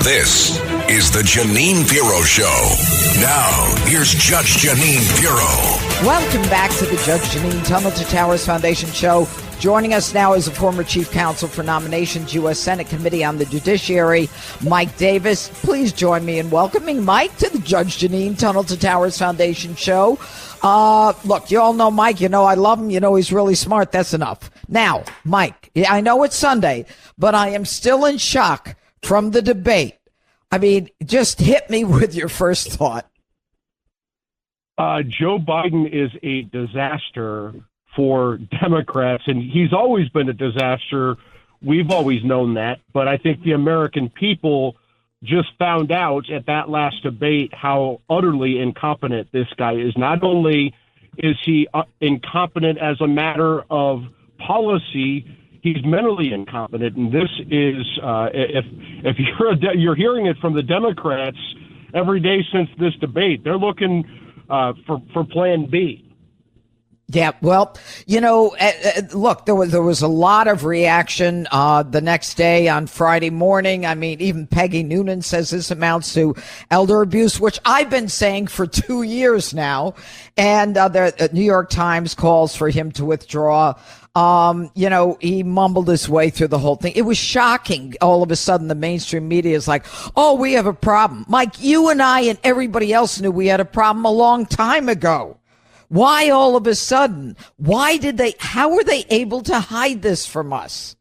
This is the Jeanine Pirro Show. Now, here's Judge Jeanine Pirro. Welcome back to the Judge Jeanine Tunnel to Towers Foundation Show. Joining us now is a former chief counsel for nominations, U.S. Senate Committee on the Judiciary, Mike Davis. Please join me in welcoming Mike to the Judge Jeanine Tunnel to Towers Foundation Show. Look, you all know Mike. You know I love him. You know he's really smart. That's enough. Now, Mike, I know it's Sunday, but I am still in shock from the debate. I mean, just hit me with your first thought. Joe Biden is a disaster for Democrats, and he's always been a disaster. We've always known that, but I think the American people just found out at that last debate how utterly incompetent this guy is. Not only is he incompetent as a matter of policy, he's mentally incompetent. And this is, if you're hearing it from the Democrats every day since this debate, they're looking for Plan B. Yeah, well, you know, look, there was a lot of reaction the next day on Friday morning. I mean, even Peggy Noonan says this amounts to elder abuse, which I've been saying for 2 years now. And the New York Times calls for him to withdraw. You know, he mumbled his way through the whole thing. It was shocking. All of a sudden, the mainstream media is like, oh, we have a problem. Mike, you and I and everybody else knew we had a problem a long time ago. Why all of a sudden? How were they able to hide this from us?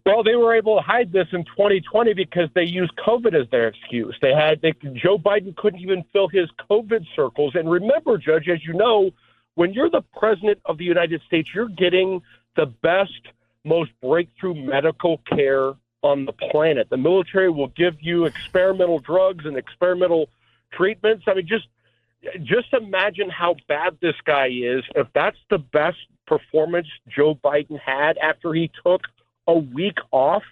Well, they were able to hide this in 2020 because they used COVID as their excuse. Joe Biden couldn't even fill his COVID circles. And remember, Judge, as you know, when you're the president of the United States, you're getting the best, most breakthrough medical care on the planet. The military will give you experimental drugs and experimental treatments. I mean, just imagine how bad this guy is. If that's the best performance Joe Biden had after he took a week off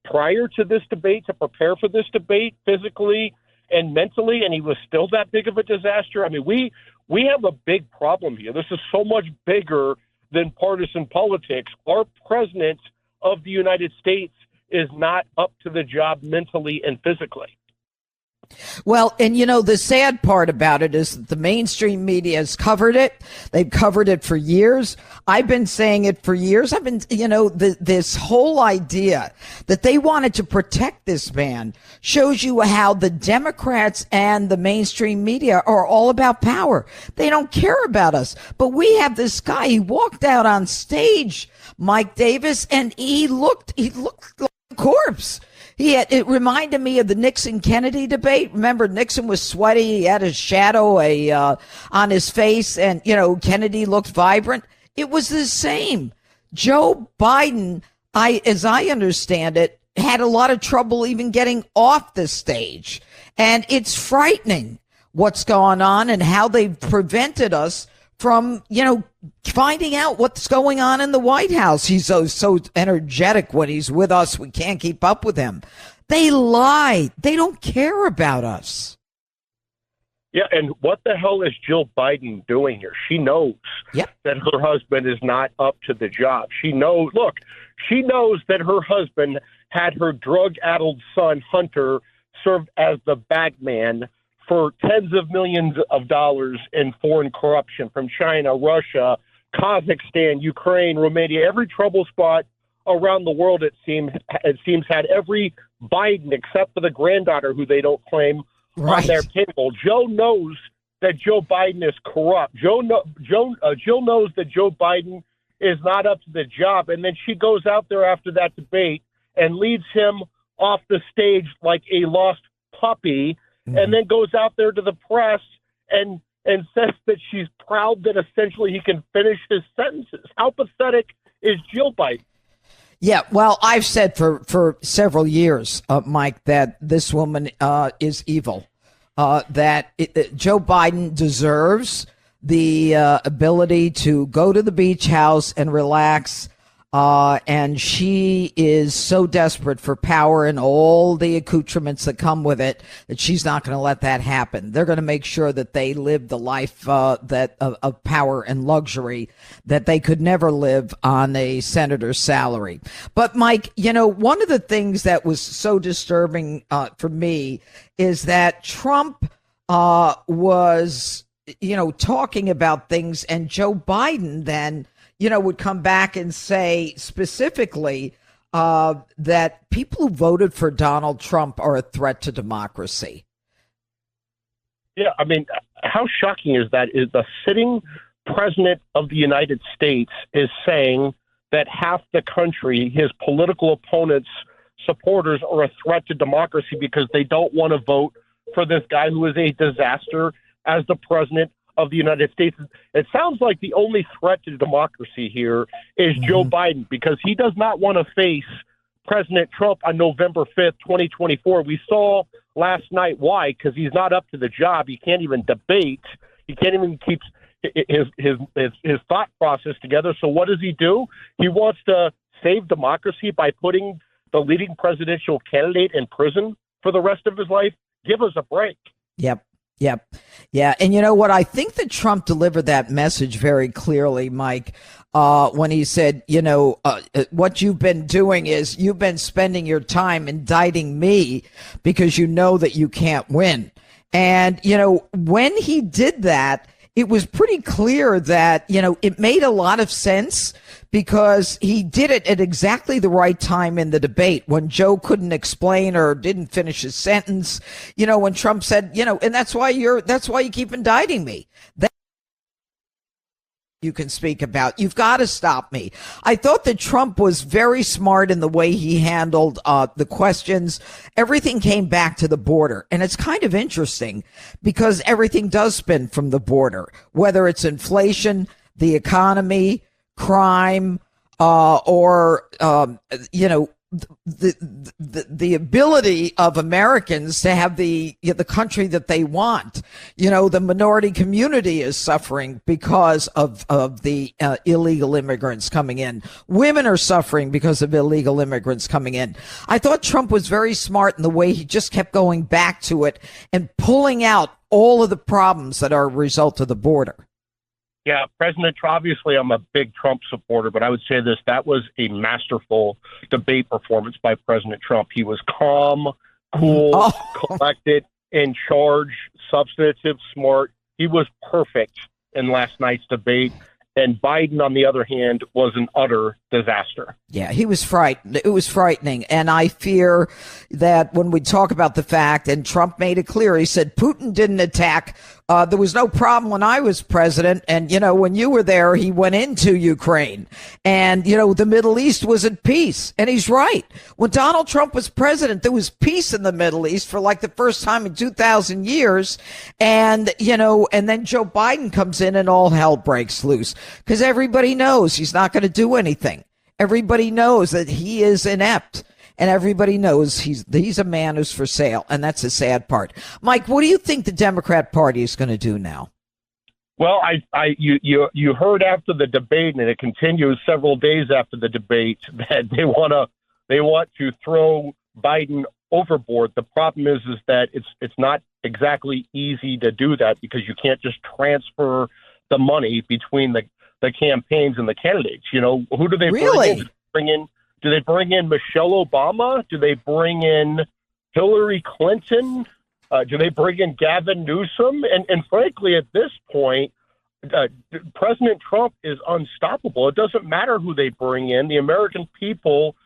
prior to this debate to prepare for this debate physically and mentally, and he was still that big of a disaster. I mean, we have a big problem here. This is so much bigger than partisan politics. Our president of the United States is not up to the job mentally and physically. Well, and you know, the sad part about it is that the mainstream media has covered it. They've covered it for years. I've been saying it for years. This whole idea that they wanted to protect this man shows you how the Democrats and the mainstream media are all about power. They don't care about us. But we have this guy, he walked out on stage, Mike Davis, and he looked like a corpse. It reminded me of the Nixon-Kennedy debate. Remember, Nixon was sweaty. He had his shadow on his face, and, you know, Kennedy looked vibrant. It was the same. Joe Biden, as I understand it, had a lot of trouble even getting off the stage. And it's frightening what's going on and how they've prevented us from, you know, finding out what's going on in the White House. He's so energetic when he's with us. We can't keep up with him. They lie. They don't care about us. Yeah, and what the hell is Jill Biden doing here? She knows that her husband is not up to the job. She knows that her husband had her drug-addled son, Hunter, served as the bagman for tens of millions of dollars in foreign corruption from China, Russia, Kazakhstan, Ukraine, Romania, every trouble spot around the world, it seems had every Biden except for the granddaughter who they don't claim on their table. Joe knows that Joe Biden is corrupt. Jill knows that Joe Biden is not up to the job. And then she goes out there after that debate and leads him off the stage like a lost puppy, and then goes out there to the press and says that she's proud that essentially he can finish his sentences. How pathetic is Jill Biden? Yeah, well, I've said for several years, Mike, that this woman is evil, that Joe Biden deserves the ability to go to the beach house and relax, And she is so desperate for power and all the accoutrements that come with it that she's not going to let that happen. They're going to make sure that they live the life of power and luxury that they could never live on a senator's salary. But Mike, one of the things that was so disturbing for me is that Trump was, talking about things, and Joe Biden then would come back and say specifically that people who voted for Donald Trump are a threat to democracy. Yeah, I mean, how shocking is that? Is the sitting president of the United States is saying that half the country, his political opponents' supporters, are a threat to democracy because they don't want to vote for this guy who is a disaster as the president of the United States. It sounds like the only threat to democracy here is Joe Biden, because he does not want to face President Trump on November 5th, 2024. We saw last night why, because he's not up to the job. He can't even debate. He can't even keep his thought process together. So what does he do? He wants to save democracy by putting the leading presidential candidate in prison for the rest of his life. Give us a break. Yep. Yeah. And you know what? I think that Trump delivered that message very clearly, Mike, when he said, what you've been doing is you've been spending your time indicting me because you know that you can't win. And, when he did that, it was pretty clear that, it made a lot of sense because he did it at exactly the right time in the debate when Joe couldn't explain or didn't finish his sentence, when Trump said, and that's why you keep indicting me. That you can speak about. You've got to stop me. I thought that Trump was very smart in the way he handled the questions. Everything came back to the border. And it's kind of interesting because everything does spin from the border, whether it's inflation, the economy, crime, or the ability of Americans to have the country that they want. The minority community is suffering because of the illegal immigrants coming in. Women are suffering because of illegal immigrants coming in. I thought Trump was very smart in the way he just kept going back to it and pulling out all of the problems that are a result of the border. Yeah, President Trump, obviously I'm a big Trump supporter, but I would say this, that was a masterful debate performance by President Trump. He was calm, cool, collected, in charge, substantive, smart. He was perfect in last night's debate. And Biden, on the other hand, was an utter disaster. Yeah, he was frightened. It was frightening. And I fear that when we talk about the fact, and Trump made it clear, he said Putin didn't attack. There was no problem when I was president. And, when you were there, he went into Ukraine. And, the Middle East was at peace. And he's right. When Donald Trump was president, there was peace in the Middle East for like the first time in 2,000 years. And, and then Joe Biden comes in and all hell breaks loose. Because everybody knows he's not going to do anything. Everybody knows that he is inept. And everybody knows he's a man who's for sale. And that's the sad part. Mike, what do you think the Democrat Party is going to do now? Well, you heard after the debate, and it continues several days after the debate, that they want to throw Biden overboard. The problem is that it's not exactly easy to do that because you can't just transfer the money between the campaigns and the candidates. Who do they bring in? Do they bring in Michelle Obama? Do they bring in Hillary Clinton? Do they bring in Gavin Newsom? And frankly, at this point, President Trump is unstoppable. It doesn't matter who they bring in. The American people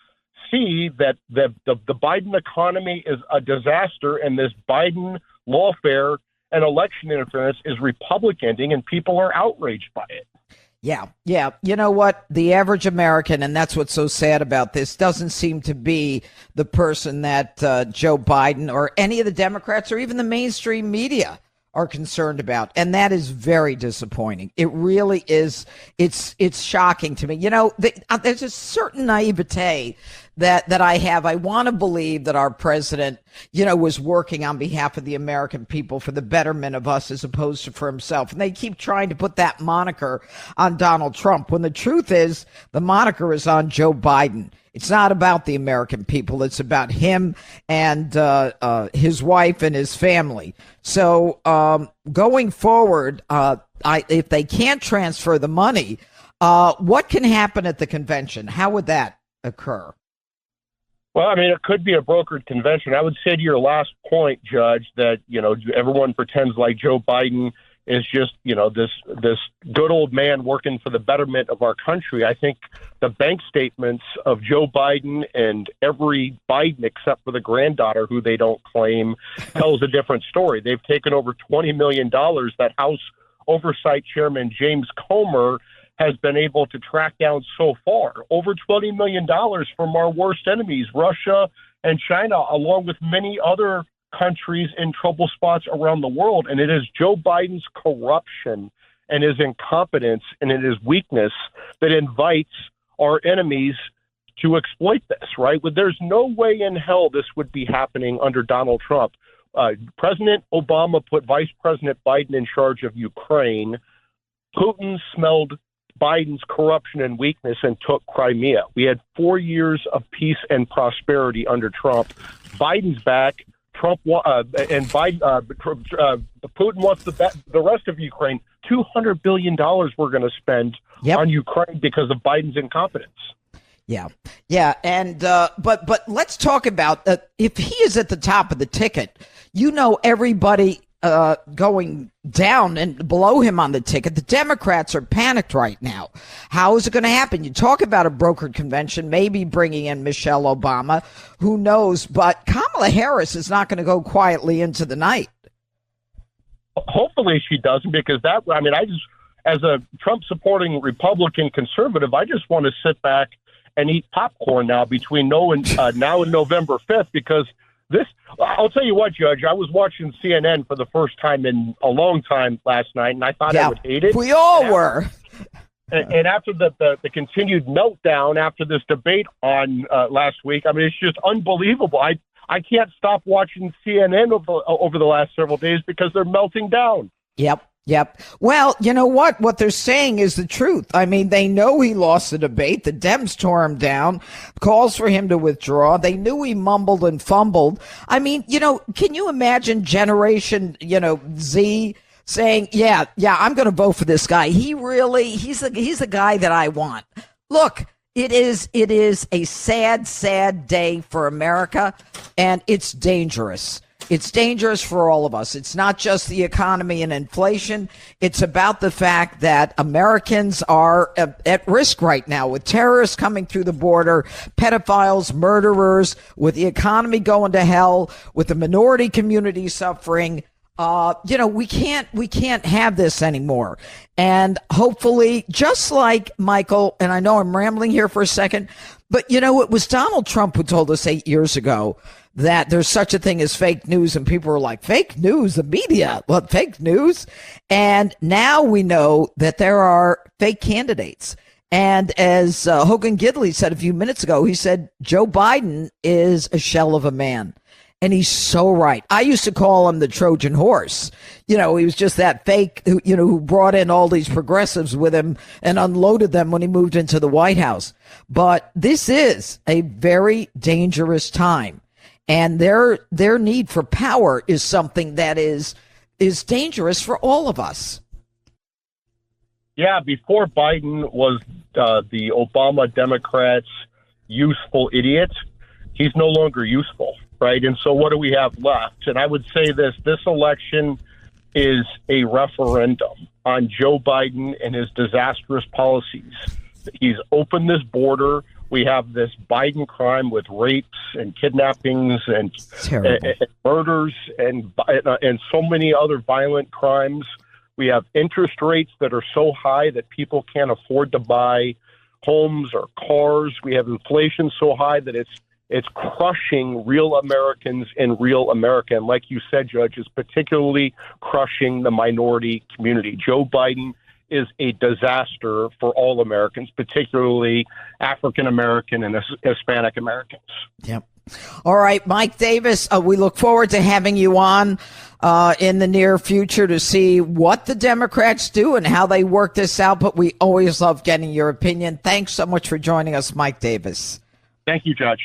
see that the Biden economy is a disaster, and this Biden lawfare and election interference is Republican-ing, and people are outraged by it. Yeah. You know what? The average American, and that's what's so sad about this, doesn't seem to be the person that Joe Biden or any of the Democrats or even the mainstream media are concerned about. And that is very disappointing. It really is. It's shocking to me. There's a certain naivete that I have. I want to believe that our president, was working on behalf of the American people for the betterment of us as opposed to for himself. And they keep trying to put that moniker on Donald Trump when the truth is the moniker is on Joe Biden. It's not about the American people. It's about him and his wife and his family. So going forward, if they can't transfer the money, what can happen at the convention? How would that occur? Well, I mean, it could be a brokered convention. I would say to your last point, Judge, that, everyone pretends like Joe Biden is just, this good old man working for the betterment of our country. I think the bank statements of Joe Biden and every Biden except for the granddaughter, who they don't claim, tells a different story. They've taken over $20 million that House Oversight Chairman James Comer has been able to track down so far. Over $20 million from our worst enemies, Russia and China, along with many other countries in trouble spots around the world. And it is Joe Biden's corruption and his incompetence and his weakness that invites our enemies to exploit this, right? But there's no way in hell this would be happening under Donald Trump. President Obama put Vice President Biden in charge of Ukraine. Putin smelled Biden's corruption and weakness and took Crimea. We had 4 years of peace and prosperity under Trump. Biden's back. Putin wants the rest of Ukraine. $200 billion we're going to spend on Ukraine because of Biden's incompetence. Yeah, and but let's talk about if he is at the top of the ticket. Everybody going down and below him on the ticket. The Democrats are panicked right now. How is it going to happen? You talk about a brokered convention, maybe bringing in Michelle Obama. Who knows? But Kamala Harris is not going to go quietly into the night. Hopefully she doesn't, because as a Trump-supporting Republican conservative, I just want to sit back and eat popcorn now between now and November 5th, because I'll tell you what, Judge, I was watching CNN for the first time in a long time last night, and I thought I would hate it. We all were. And after the continued meltdown after this debate on last week, it's just unbelievable. I can't stop watching CNN over the last several days because they're melting down. Yep. Well, you know what? What they're saying is the truth. They know he lost the debate. The Dems tore him down, calls for him to withdraw. They knew he mumbled and fumbled. Can you imagine Generation, Z saying, yeah, I'm going to vote for this guy. He's the guy that I want. Look, it is a sad, sad day for America, and it's dangerous. It's dangerous for all of us. It's not just the economy and inflation. It's about the fact that Americans are at risk right now with terrorists coming through the border, pedophiles, murderers, with the economy going to hell, with the minority community suffering. We can't have this anymore. And hopefully, just like Michael, and I know I'm rambling here for a second, but it was Donald Trump who told us 8 years ago that there's such a thing as fake news, and people were like, fake news, the media, well, fake news. And now we know that there are fake candidates. And as Hogan Gidley said a few minutes ago, he said, Joe Biden is a shell of a man. And he's so right. I used to call him the Trojan horse. He was just that fake, who brought in all these progressives with him and unloaded them when he moved into the White House. But this is a very dangerous time. And their need for power is something that is dangerous for all of us. Yeah, before Biden was the Obama Democrats' useful idiot, he's no longer useful, right? And so what do we have left? And I would say this election is a referendum on Joe Biden and his disastrous policies. He's opened this border. We have this Biden crime with rapes and kidnappings and murders and so many other violent crimes. We have interest rates that are so high that people can't afford to buy homes or cars. We have inflation so high that it's crushing real Americans in real America. And like you said, Judge, it's particularly crushing the minority community. Joe Biden is a disaster for all Americans, particularly African American and Hispanic Americans. Yep. All right, Mike Davis, we look forward to having you on in the near future to see what the Democrats do and how they work this out. But we always love getting your opinion. Thanks so much for joining us, Mike Davis. Thank you, Judge.